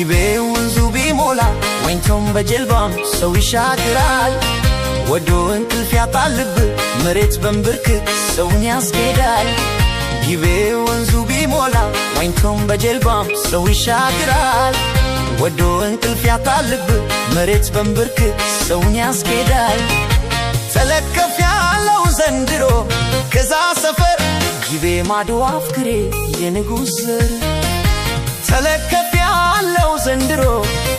ጊቤ ወንዙ ቢሞላ ዋኝቶም በጀልባም ሰው ይሻገራል ወዶ እንቅልፍ ያጣል ልብ መሬት በንብርክክ ሰውን ያስኬዳል ጊቤ ወንዙ ቢሞላ ዋኝቶም በጀልባም ሰው ይሻገራል ወዶ እንቅልፍ ያጣል ልብ መሬት በንብርክክ ሰውን ያስኬዳል ተለከፍ ያለው ዘንድሮ ከዛ ሰፈር ጊቤ ማዶ አፍክሬ የንጉስ ዘር ተለከፍ ያለው ዘንድሮ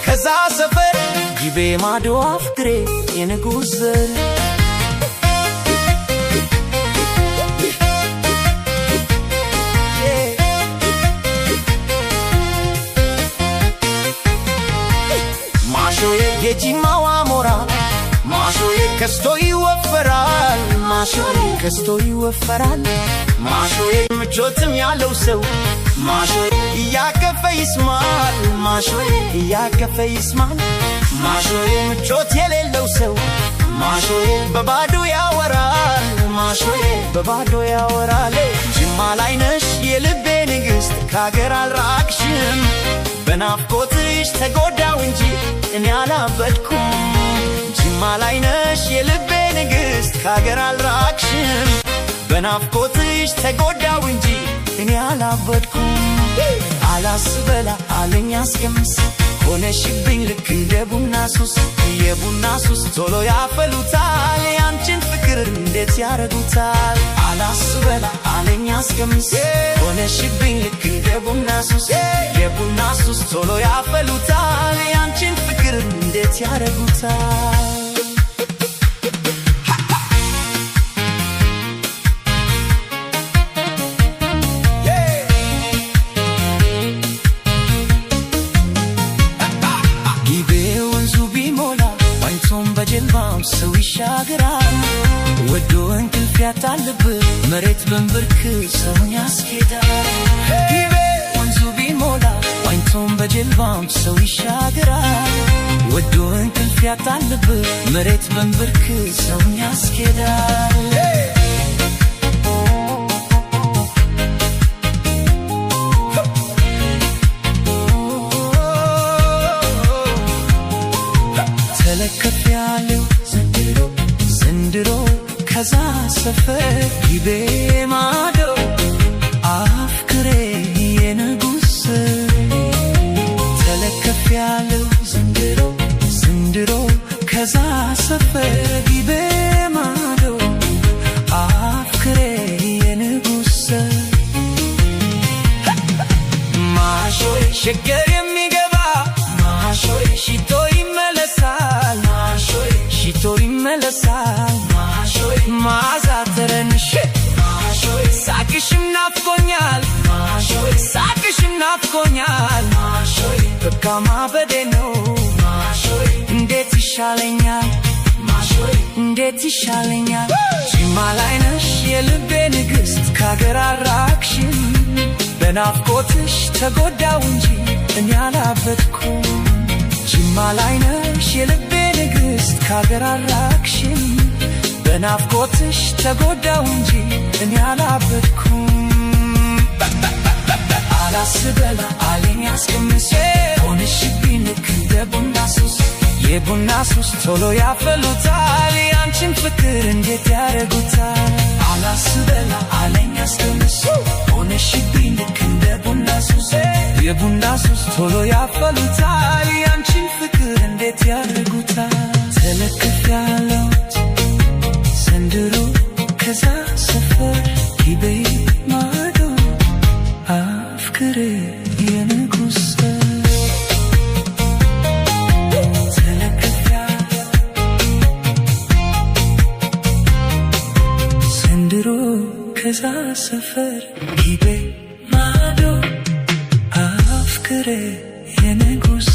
ከዛ ሰፈር ጊቤ ማዶ አፍክሬ የንጉስ ዘር ማሾዬ የጂማዋ ሞራ ማሾዬ ከስቶ ይወፈራል ማሾዬ ከስቶ ይወፈራል ማሾዬ ምቾትም ያለው ሰው ማሾዬ ያከፈ ይስማል ማሾዬ ያከፈ ይስማል ማሾዬ ምቾት የሌለው ሰው ማሾዬ በባዶ ያወራል ማሾዬ በባዶ ያወራል ጅማ ላይ ነሽ የልቤ ንግስት ካገር አልራቅሽም በናፍቆትሽ ተጎዳው እንጂ እኔ አላበድኩም ጅማ ላይ ነሽ የልቤ ንግስት ካገር አልራቅሽም በናፍቆትሽ ተጎዳው እንጂ እኔ አላበድኩም አላስበላ አለኝ አስቀምስ ሆነሽብኝ ልክ እንደ ቡና ሱስ የቡና ሱስ ቶሎ ያፈሉታል ያንቺን ፍቅር እንዴት ያረጉታል አላስበላ አለኝ አስቀምስ ሆነሽብኝ ልክ እንደ ቡና ሱስ የቡና ሱስ ቶሎ ያፈሉታል ያንቺን ፍቅር እንዴት ያረጉታል በጀልባም ሰው ይሻገራል ወዶ እንቅልፍ ያጣል ልብ መሬት በንብርክክ ሰውን ያስኬዳል ጊቤ ወንዙ ቢሞላ ዋኝቶም በጀልባም ሰው ይሻገራል ወዶ እንቅልፍ ያጣል ልብ መሬት በንብርክክ ሰውን ያስኬዳል ተለከፍ ያለው ዘንድሮ ከዛ ሰፈር ጊቤ ማዶ አፍክሬ የንጉስ ተለከፍ ያለው ዘንድሮ ከዛ ሰፈር ጊቤ ማዶ አፍክሬ የንጉስ ማሾይ ሸገር የሚገባ ማሾይ ሽቶ ይመለሳል ማሾይ ሽቶ ይመለሳል ማሾይ ማዛተረንሽ ማሾይ ሳቅሽም ናፍቆኛል ማሾይ ሳቅሽም ናፍቆኛል ማሾይ በቃ ማበዴ ነው ማሾይ እንዴት ይሻለኛል ማሾይ እንዴት ይሻለኛል ጅማ ላይ ነሽ የልቤ ንግስት ካገር አልራቅሽም በናፍቆትሽ ተጎዳው እንጂ እኔ አላበድኩም ጅማ ላይ ነሽ የልቤ ንግስት ካገር አልራቅሽም በናፍቆትሽ ተጎዳው እንጂ እኔ አላበድኩም አላስበላ አለኝ አስቀምስ ሆነሽብኝ ልክ እንደ ቡና ሱስ የቡና ሱስ ቶሎ ያፈሉታል ያንቺን ፍቅር እንዴት ያረጉታል አላስበላ አለኝ አስቀምስ ሆነሽብኝ ልክ እንደ ቡና ሱስ የቡና ሱስ ቶሎ ያፈሉታል ያንቺን ፍቅር እንዴት ያረጉታል ተለከፍ ያለው ዘንድሮ ከዛ ሰፈር ጊቤ ማዶ አፍክሬ የንጉስ ተለከፍ ያለው ዘንድሮ ከዛ ሰፈር ጊቤ ማዶ አፍክሬ የንጉስ